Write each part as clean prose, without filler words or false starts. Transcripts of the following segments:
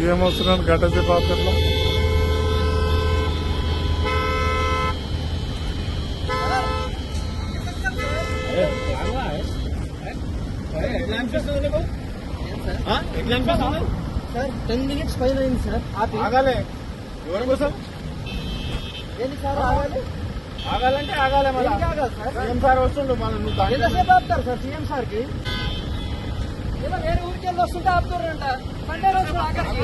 CM వస్తున్నాను గడ్డది పాత్రలో. Sir 10 minutes పైన అయింది సార్. ఆగాలి ఎవరి కోసం ఏంటి సార్ ఆగాలి? ఆగాలంటే ఆగాలి. మళ్ళీ ఏంటి ఆగాలి సార్? సీఎం సార్ వస్తుండు మనం ఎంతసేపు ఆపుతారు సార్ సీఎం సార్ కి? ఏదో వేరే ఊరికి వెళ్ళి వస్తుంటే ఆపుతారంట. సండే రోజు ఆఖరికి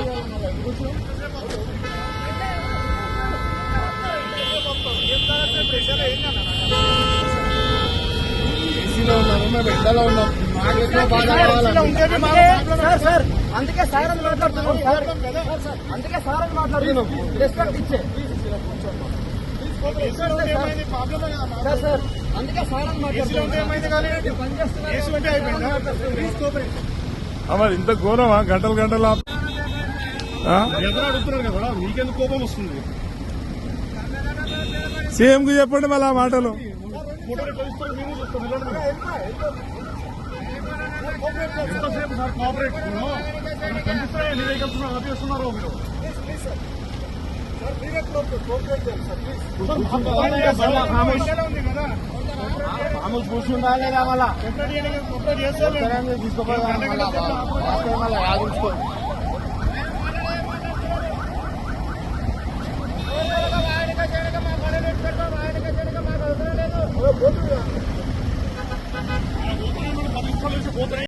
ఏసీలో ఉన్నారు, మేము ఎండలో ఉన్నాం. మాకు ఎక్కువ బాధ కావాలి. సార్ సార్ అందుకే సార్ అని మాట్లాడుతున్నాం సార్. అందుకే సార్ అని మాట్లాడుతున్నాం. రెస్పెక్ట్ ఇచ్చే సార్ సార్ అందుకే సార్ అని మాట్లాడుతున్నాం. మరి ఇంత ఘోరమా? గంటలు గంటలు ఎవరు అడుగుతున్నారు కదా, మీకెందుకు కోపం వస్తుంది? సీఎం కు చెప్పండి మళ్ళీ ఆ మాటలు. ఎంతసేపు సార్ కోఆపరేట్ కనిపిస్తాయి. ఎన్ని వెహికల్స్ ఆపేస్తున్నారు మీరు? కూర్చుండాలి కదా మళ్ళా తీసుకోవాలి యాదించుకో.